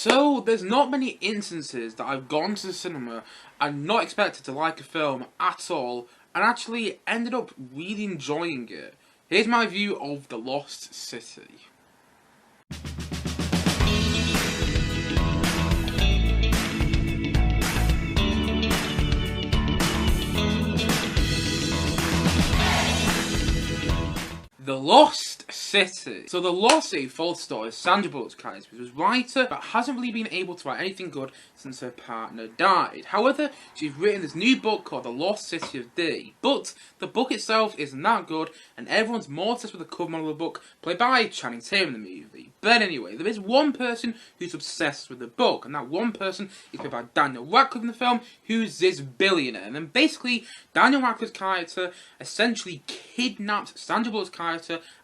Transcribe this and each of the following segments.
So, there's not many instances that I've gone to the cinema and not expected to like a film at all, and actually ended up really enjoying it. Here's my view of The Lost City. The Lost City. So The Lost City follows the story of Sandra Bullock's character, who's a writer but hasn't really been able to write anything good since her partner died. However, she's written this new book called The Lost City of D. But the book itself isn't that good, and everyone's more obsessed with the cover model of the book, played by Channing Tatum in the movie. But anyway, there is one person who's obsessed with the book, and that one person is played by Daniel Radcliffe in the film, who's this billionaire. And then basically, Daniel Radcliffe's character essentially kidnaps Sandra Bullock's character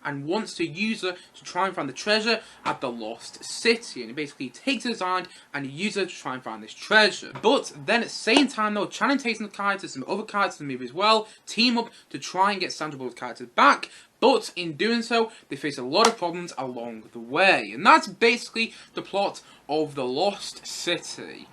and wants to use her to try and find the treasure at the Lost City. And he basically takes her aside and uses her to try and find this treasure. But then at the same time though, Channing Tatum's character, some other characters in the movie as well, team up to try and get Sandra Bullock's character back. But in doing so, they face a lot of problems along the way. And that's basically the plot of The Lost City.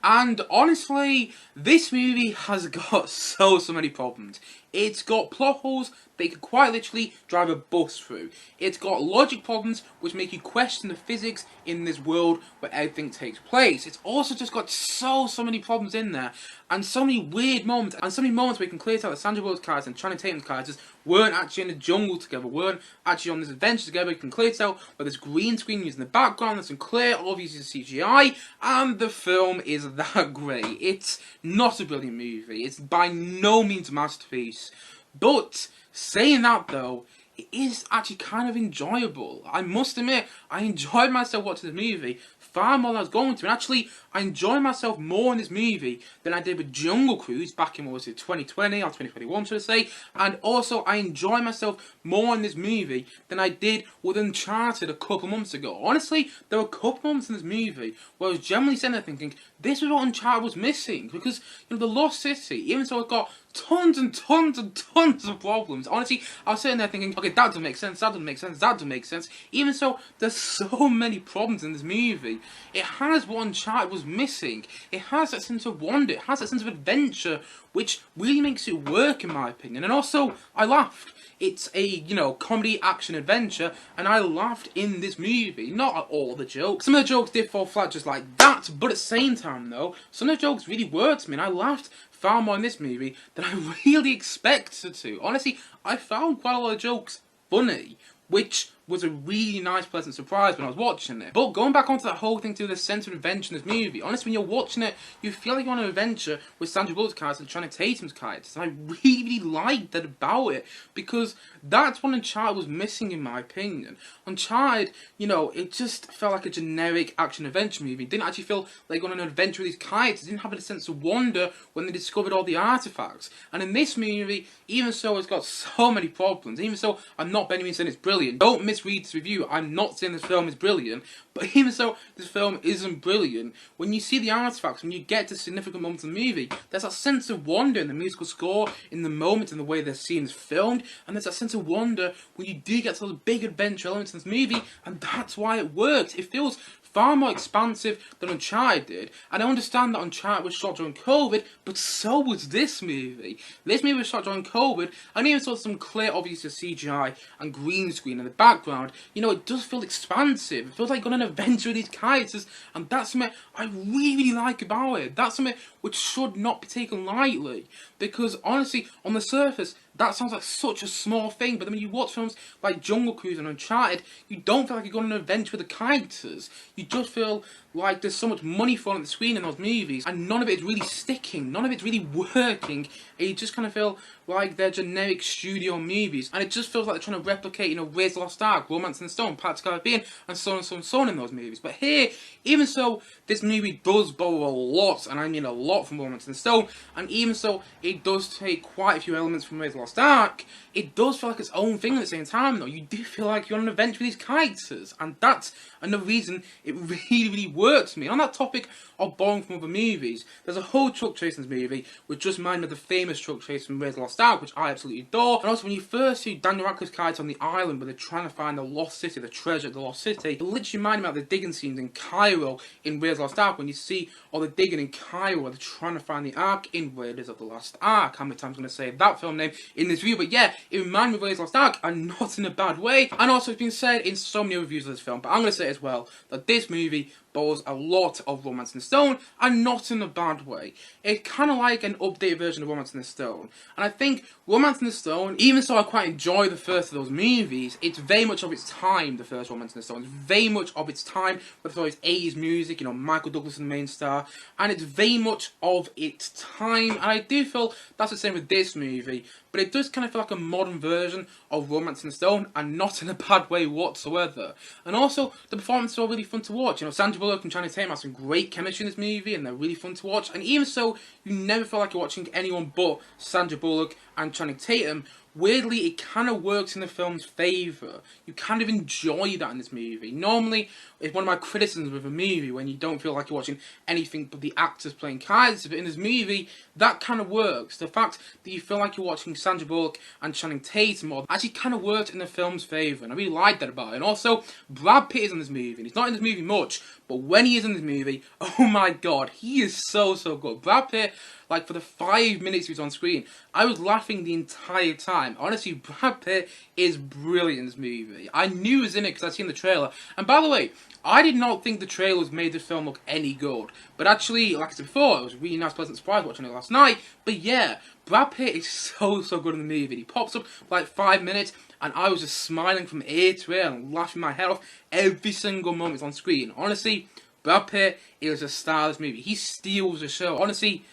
And honestly, this movie has got so many problems. It's got plot holes they could quite literally drive a bus through. It's got logic problems which make you question the physics in this world where everything takes place. It's also just got so many problems in there, and so many weird moments, and so many moments where you can clearly tell that Sandra Bullock's characters and Channing Tatum's characters weren't actually in the jungle together, weren't actually on this adventure together. You can clearly tell where there's green screen used in the background, there's some clear, obvious CGI, and the film is that great. It's not a brilliant movie. It's by no means a masterpiece. But saying that though, it is actually kind of enjoyable. I must admit, I enjoyed myself watching this movie far more than I was going to. And actually, I enjoyed myself more in this movie than I did with Jungle Cruise back in, what was it, 2020 or 2021, should I say. And also, I enjoyed myself more in this movie than I did with Uncharted a couple months ago. Honestly, there were a couple moments in this movie where I was generally sitting there thinking, this was what Uncharted was missing. Because, you know, The Lost City, even though it got tons of problems. Honestly, I was sitting there thinking, okay, that doesn't make sense, that doesn't make sense, that doesn't make sense. Even so, there's so many problems in this movie. It has what Uncharted was missing. It has that sense of wonder, it has that sense of adventure, which really makes it work in my opinion. And also, I laughed. It's a, you know, comedy, action, adventure, and I laughed in this movie. Not at all the jokes. Some of the jokes did fall flat just like that, but at the same time though, some of the jokes really worked to me, and I laughed far more in this movie than I really expected to. Honestly, I found quite a lot of jokes funny, which was a really nice, pleasant surprise when I was watching it. But going back onto that whole thing to do with the sense of adventure in this movie, honestly, when you're watching it, you feel like you're on an adventure with Sandra Bullock's character and Channing Tatum's characters. And I really liked that about it, because that's what Uncharted was missing in my opinion. Uncharted, you know, it just felt like a generic action-adventure movie. It didn't actually feel like on an adventure with these characters. It didn't have a sense of wonder when they discovered all the artifacts. And in this movie, even so, it's got so many problems. Even so, I'm not by any means saying it's brilliant. Don't misread this review. I'm not saying this film is brilliant, but even so, this film isn't brilliant. When you see the artifacts, when you get to significant moments in the movie, there's that sense of wonder in the musical score, in the moments, in the way the scene is filmed, and there's that sense of wonder when you do get to those big adventure elements in this movie, and that's why it works. It feels far more expansive than Uncharted did, and I understand that Uncharted was shot during COVID, but so was this movie. This movie was shot during COVID, and even saw some clear, obvious CGI and green screen in the background. You know, it does feel expansive. It feels like going on an adventure with these characters, and that's something I really like about it. That's something which should not be taken lightly, because honestly, on the surface, that sounds like such a small thing, but then when you watch films like Jungle Cruise and Uncharted, you don't feel like you're going on an adventure with the characters. You just feel like there's so much money falling at the screen in those movies, and none of it is really sticking, none of it's really working, and you just kind of feel like they're generic studio movies, and it just feels like they're trying to replicate, you know, Raiders of the Lost Ark, Romance in the Stone, Pirates of the Caribbean, and so on and so on and so on in those movies. But here, even so, this movie does borrow a lot, and I mean a lot from Romance in the Stone, and even so, it does take quite a few elements from Raiders of the Lost Ark. It does feel like its own thing at the same time though. You do feel like you're on an adventure with these characters, and that's another reason it really works for me. And on that topic of borrowing from other movies, there's a whole truck chase in this movie which just reminded me of the famous truck chase from Raiders of the Lost Lost Ark, which I absolutely adore. And also when you first see Daniel Radcliffe's character on the island where they're trying to find the lost city, the treasure of the lost city, it literally reminded me of the digging scenes in Cairo in Raiders of the Lost Ark, when you see all the digging in Cairo where they're trying to find the Ark in Raiders of the Lost Ark. How many times I'm going to say that film name in this review? But yeah, it reminded me of Raiders of the Lost Ark, and not in a bad way. And also it's been said in so many reviews of this film, but I'm going to say as well, that this movie borrows a lot of Romance in the Stone, and not in a bad way. It's kind of like an updated version of Romance in the Stone. And I think Romance in the Stone, even though I quite enjoy the first of those movies, it's very much of its time, the first Romance in the Stone. It's very much of its time, with all its 80s music, you know, Michael Douglas is the main star, and it's very much of its time, and I do feel that's the same with this movie, but it does kind of feel like a modern version of Romance in the Stone, and not in a bad way whatsoever. And also, the performances are really fun to watch. You know, Sandra Bullock and Tatum have some great chemistry in this movie, and they're really fun to watch. And even so, you never feel like you're watching anyone but Sandra Bullock and Channing Tatum. Weirdly, it kind of works in the film's favour. You kind of enjoy that in this movie. Normally, it's one of my criticisms with a movie when you don't feel like you're watching anything but the actors playing characters. But in this movie, that kind of works. The fact that you feel like you're watching Sandra Bullock and Channing Tatum actually kind of works in the film's favour. And I really like that about it. And also, Brad Pitt is in this movie. And he's not in this movie much, but when he is in this movie, oh my god, he is so good. Brad Pitt, like for the 5 minutes he was on screen, I was laughing the entire time. Honestly, Brad Pitt is brilliant in this movie. I knew he was in it because I'd seen the trailer. And by the way, I did not think the trailers made the film look any good. But actually, like I said before, it was a really nice, pleasant surprise watching it last night. But yeah, Brad Pitt is so good in the movie. He pops up for like 5 minutes, and I was just smiling from ear to ear and laughing my head off every single moment it's on screen. Honestly, Brad Pitt is a star of this movie. He steals the show. Honestly,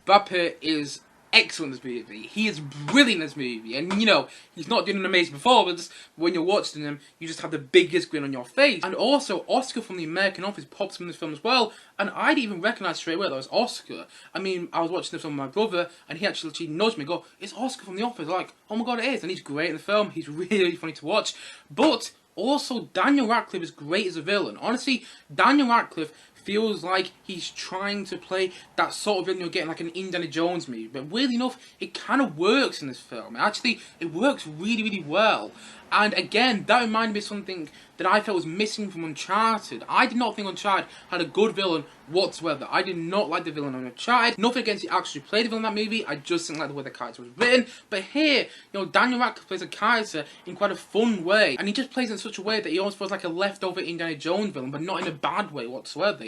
Brad Pitt is excellent in this movie. He is brilliant in this movie. And, you know, he's not doing an amazing performance, but when you're watching him, you just have the biggest grin on your face. And also, Oscar from The American Office pops up in this film as well, and I didn't even recognise straight away that was Oscar. I mean, I was watching this film with my brother, and he actually nudged me and go, "It's Oscar from The Office." Like, oh my god, it is. And he's great in the film. He's really funny to watch. But also, Daniel Radcliffe is great as a villain. Honestly, Daniel Radcliffe feels like he's trying to play that sort of villain you're getting like an Indiana Jones movie. But weirdly enough, it kind of works in this film. Actually, it works really well. And again, that reminded me of something that I felt was missing from Uncharted. I did not think Uncharted had a good villain whatsoever. I did not like the villain on Uncharted. Nothing against the actors who played the villain in that movie. I just didn't like the way the character was written. But here, you know, Daniel Radcliffe plays a character in quite a fun way. And he just plays in such a way that he almost feels like a leftover Indiana Jones villain, but not in a bad way whatsoever.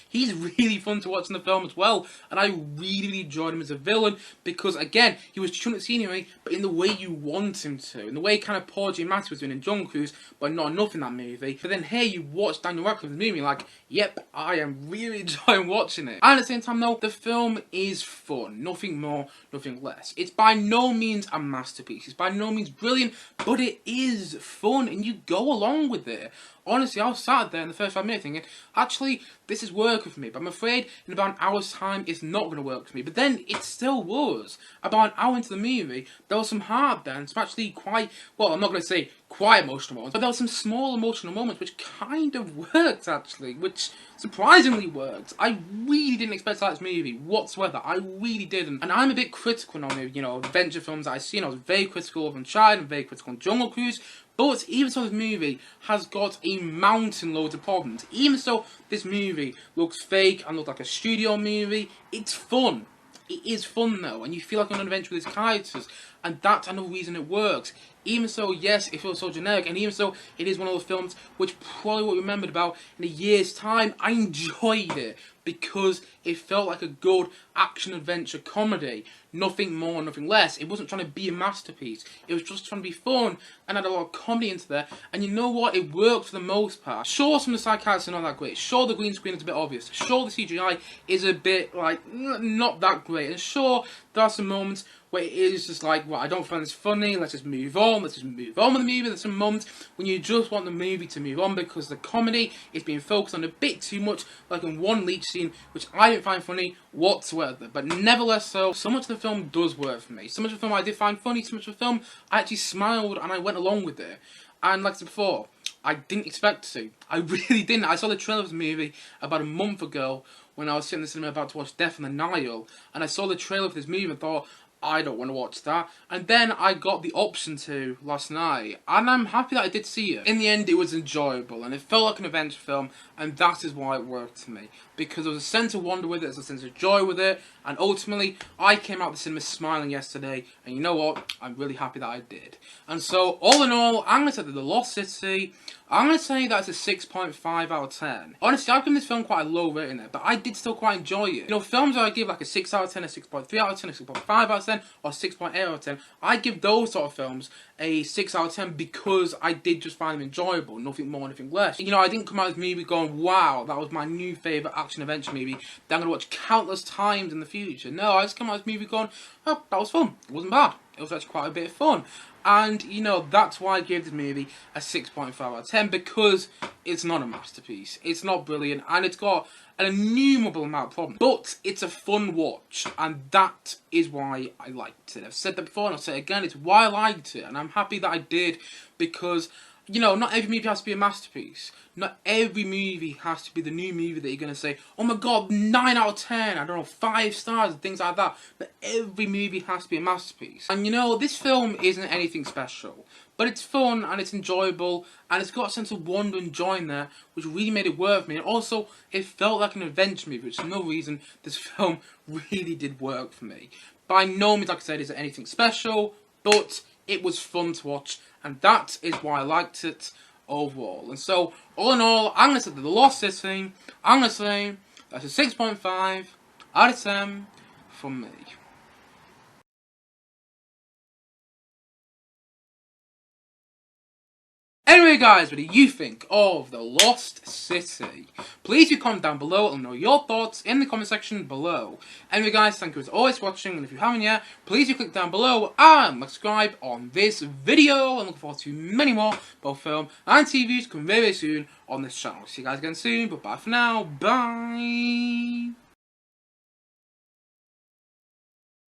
He's really fun to watch in the film as well. And I really enjoyed him as a villain because, again, he was chewing at scenery, but in the way you want him to. In the way kind of Paul Giamatti was doing in Jungle Cruise, but not enough in that movie. But then here you watch Daniel Radcliffe in the movie, like, yep, I am really enjoying watching it. And at the same time, though, the film is fun. Nothing more, nothing less. It's by no means a masterpiece. It's by no means brilliant, but it is fun, and you go along with it. Honestly, I was sat there in the first 5 minutes thinking, actually, this is working for me. But I'm afraid in about an hour's time, it's not going to work for me. But then it still was. About an hour into the movie, there was some heart there, and some actually quite, well, I'm not going to say quite emotional moments, but there were some small emotional moments which kind of worked, actually, which surprisingly worked. I really didn't expect to like this movie whatsoever. I really didn't. And I'm a bit critical on the, you know, adventure films that I've seen. I was very critical of Uncharted and very critical on Jungle Cruise. But even so, this movie has got a mountain load of problems. Even so, this movie looks fake and looks like a studio movie, it's fun. It is fun though, and you feel like you're on an adventure with these characters, and that's another reason it works. Even so, yes, it feels so generic, and even so, it is one of those films which probably won't be remembered about in a year's time. I enjoyed it because it felt like a good action-adventure comedy. Nothing more, nothing less. It wasn't trying to be a masterpiece. It was just trying to be fun and had a lot of comedy into there. And you know what? It worked for the most part. Sure, some of the side characters are not that great. Sure, the green screen is a bit obvious. Sure, the CGI is a bit, like, not that great. And sure, there are some moments where it is just like, well, I don't find this funny, let's just move on, let's just move on with the movie. There's some moments when you just want the movie to move on because the comedy is being focused on a bit too much, like in one leech scene, which I didn't find funny whatsoever. But nevertheless, so much of the film does work for me. So much of the film I did find funny, so much of the film I actually smiled and I went along with it. And like I said before, I didn't expect to. I really didn't. I saw the trailer of this movie about a month ago when I was sitting in the cinema about to watch Death on the Nile, and I saw the trailer for this movie and thought, I don't want to watch that. And then I got the option to last night, and I'm happy that I did see it. In the end, it was enjoyable, and it felt like an adventure film, and that is why it worked for me. Because there was a sense of wonder with it, there's a sense of joy with it, and ultimately, I came out of the cinema smiling yesterday, and you know what? I'm really happy that I did. And so, all in all, I'm going to say that The Lost City, I'm going to say that's a 6.5 out of 10. Honestly, I've given this film quite a low rating there, but I did still quite enjoy it. You know, films that I give like a 6 out of 10, a 6.3 out of 10, a 6.5 out of 10, or 6.8 out of 10, I give those sort of films a 6 out of 10 because I did just find them enjoyable, nothing more, nothing less. You know, I didn't come out of this movie going, wow, that was my new favourite action-adventure movie that I'm going to watch countless times in the future. No, I just came out of this movie going, oh, that was fun. It wasn't bad. It was actually quite a bit of fun. And, you know, that's why I gave this movie a 6.5 out of 10, because it's not a masterpiece. It's not brilliant, and it's got an innumerable amount of problems. But it's a fun watch, and that is why I liked it. I've said that before, and I'll say it again, it's why I liked it, and I'm happy that I did, because, you know, not every movie has to be a masterpiece. Not every movie has to be the new movie that you're going to say, oh my god, 9 out of 10, I don't know, 5 stars, and things like that. But every movie has to be a masterpiece. And you know, this film isn't anything special. But it's fun, and it's enjoyable, and it's got a sense of wonder and joy in there, which really made it work for me. And also, it felt like an adventure movie, which is no reason this film really did work for me. By no means, like I said, is it anything special, but it was fun to watch, and that is why I liked it overall. And so, all in all, I'm going to say that The Lost City, I'm going to say that's a 6.5 out of 10 from me. Anyway guys, what do you think of The Lost City? Please do comment down below, let me know your thoughts in the comment section below. Anyway guys, thank you as always for watching, and if you haven't yet, please do click down below and subscribe on this video. I'm looking forward to many more, both film and TV, coming very, very soon on this channel. See you guys again soon, but bye for now, bye!